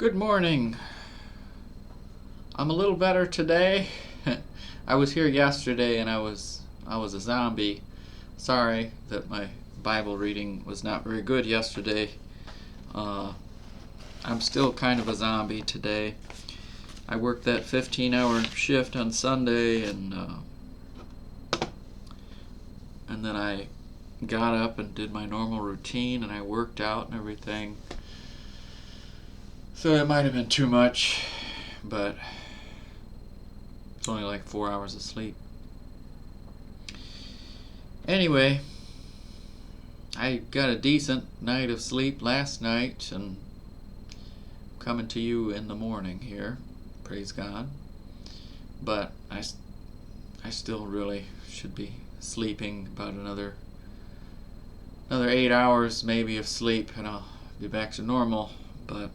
Good morning. I'm a little better today. I was here yesterday and I was a zombie. Sorry that my Bible reading was not very good yesterday. I'm still kind of a zombie today. I worked that 15-hour shift on Sunday and then I got up and did my normal routine and I worked out and everything. So it might have been too much, but it's only like 4 hours of sleep. Anyway, I got a decent night of sleep last night and I'm coming to you in the morning here. Praise God. But I still really should be sleeping about another 8 hours maybe of sleep and I'll be back to normal. But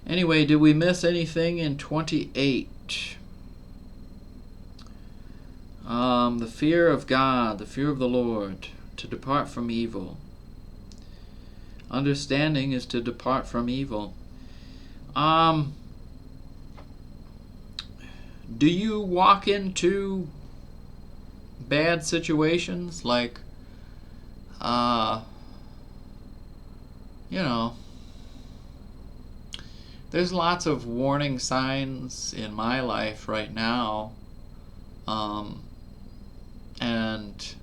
anyway, did we miss anything in 28? The fear of God, the fear of the Lord, to depart from evil. Understanding is to depart from evil. Do you walk into bad situations like, there's lots of warning signs in my life right now, and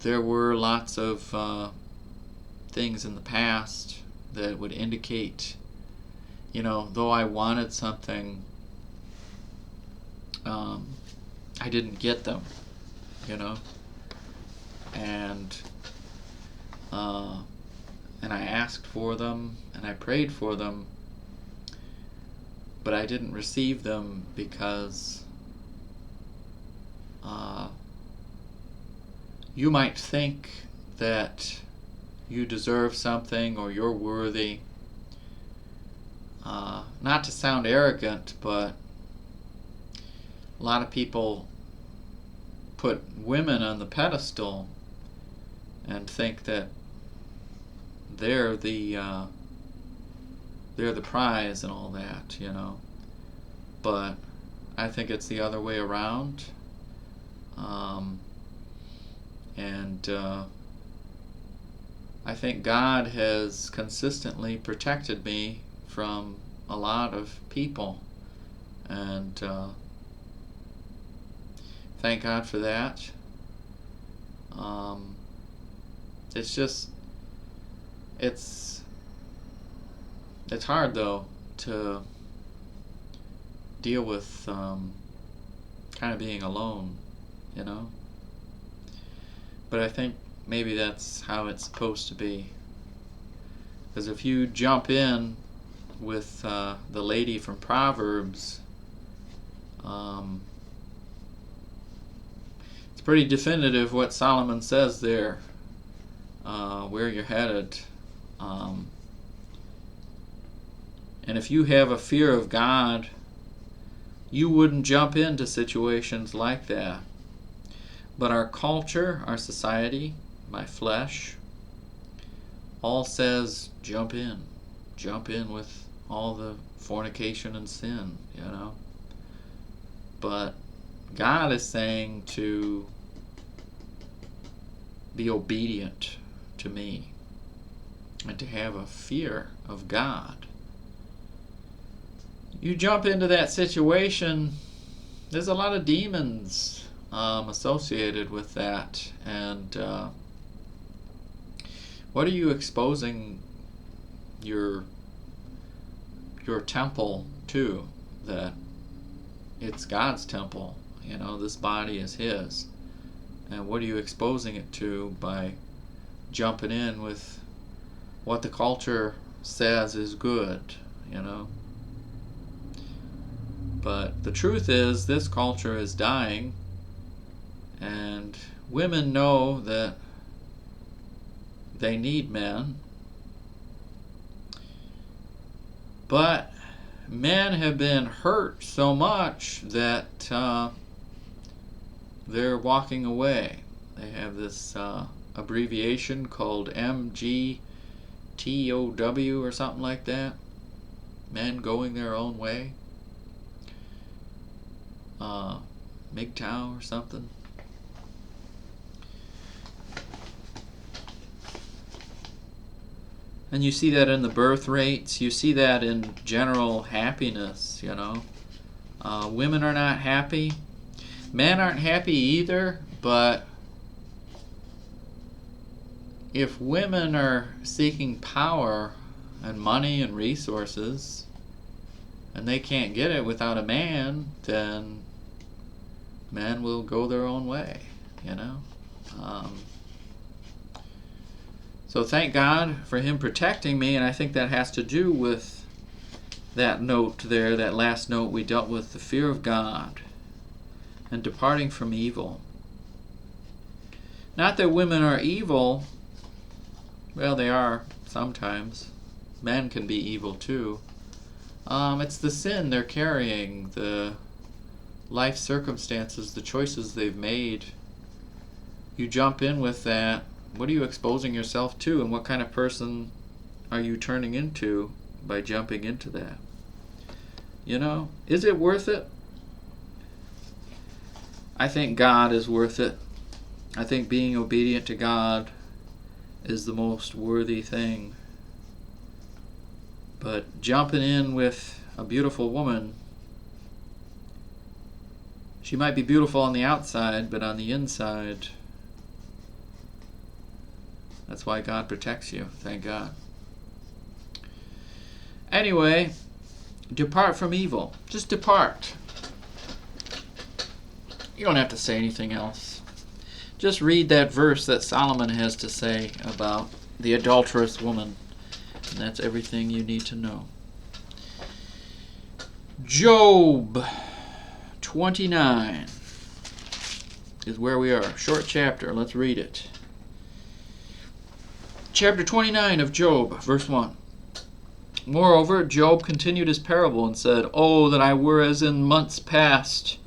there were lots of things in the past that would indicate, though I wanted something, I didn't get them, and I asked for them and I prayed for them, but I didn't receive them because you might think that you deserve something or you're worthy. Not to sound arrogant, but a lot of people put women on the pedestal and think that they're the prize and all that, But I think it's the other way around. I think God has consistently protected me from a lot of people, and thank God for that. It's hard though to deal with kind of being alone, But I think maybe that's how it's supposed to be. Because if you jump in with the lady from Proverbs, it's pretty definitive what Solomon says there, where you're headed. And if you have a fear of God, you wouldn't jump into situations like that. But our culture, our society, my flesh, all says jump in with all the fornication and sin, But God is saying to be obedient to me and to have a fear of God. You jump into that situation, there's a lot of demons associated with that, and what are you exposing your temple to? That it's God's temple, this body is His, and what are you exposing it to by jumping in with what the culture says is good, But the truth is, this culture is dying, and women know that they need men, but men have been hurt so much that they're walking away. They have this abbreviation called MGTOW or something like that. Men going their own way. MGTOW or something. And you see that in the birth rates. You see that in general happiness, you know. Women are not happy. Men aren't happy either, but if women are seeking power and money and resources, and they can't get it without a man, then men will go their own way, you know. So thank God for Him protecting me, and I think that has to do with that note there, that last note we dealt with, the fear of God and departing from evil. Not that women are evil. Well, they are sometimes. Men can be evil too. It's the sin they're carrying, the life circumstances, the choices they've made. You jump in with that. What are you exposing yourself to, and what kind of person are you turning into by jumping into that? You know, is it worth it? I think God is worth it. I think being obedient to God is the most worthy thing. But jumping in with a beautiful woman, she might be beautiful on the outside, but on the inside, that's why God protects you. Thank God. Anyway, depart from evil. Just depart. You don't have to say anything else. Just read that verse that Solomon has to say about the adulterous woman. And that's everything you need to know. Job 29 is where we are. Short chapter. Let's read it. Chapter 29 of Job, verse 1. Moreover, Job continued his parable and said, "Oh, that I were as in months past,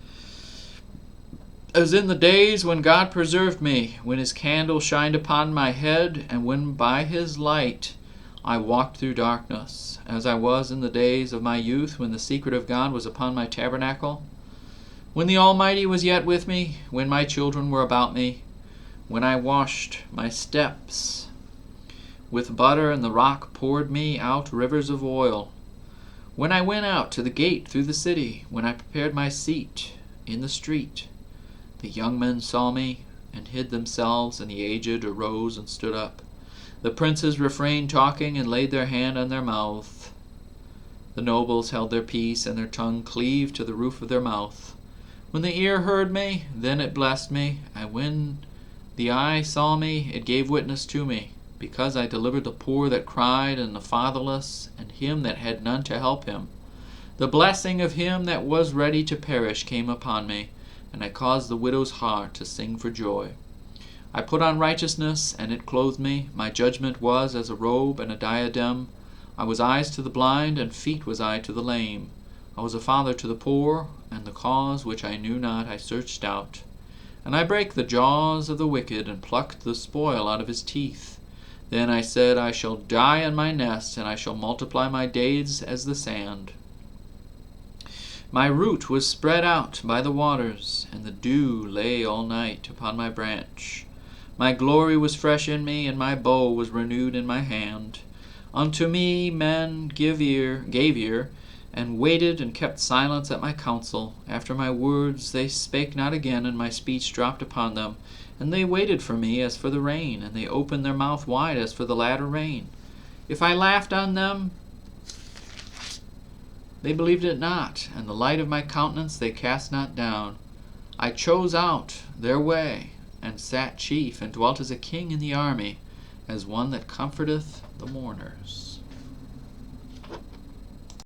as in the days when God preserved me, when His candle shined upon my head, and when by His light I walked through darkness, as I was in the days of my youth, when the secret of God was upon my tabernacle, when the Almighty was yet with me, when my children were about me, when I washed my steps with butter, and the rock poured me out rivers of oil, when I went out to the gate through the city, when I prepared my seat in the street. The young men saw me and hid themselves, and the aged arose and stood up. The princes refrained talking and laid their hand on their mouth. The nobles held their peace, and their tongue cleaved to the roof of their mouth. When the ear heard me, then it blessed me, and when the eye saw me, it gave witness to me, because I delivered the poor that cried, and the fatherless, and him that had none to help him. The blessing of him that was ready to perish came upon me, and I caused the widow's heart to sing for joy. I put on righteousness, and it clothed me. My judgment was as a robe and a diadem. I was eyes to the blind, and feet was I to the lame. I was a father to the poor, and the cause which I knew not I searched out. And I brake the jaws of the wicked, and plucked the spoil out of his teeth. Then I said, I shall die in my nest, and I shall multiply my days as the sand. My root was spread out by the waters, and the dew lay all night upon my branch. My glory was fresh in me, and my bow was renewed in my hand. Unto me men gave ear, and waited and kept silence at my counsel. After my words they spake not again, and my speech dropped upon them. And they waited for me as for the rain, and they opened their mouth wide as for the latter rain. If I laughed on them, they believed it not, and the light of my countenance they cast not down. I chose out their way, and sat chief, and dwelt as a king in the army, as one that comforteth the mourners.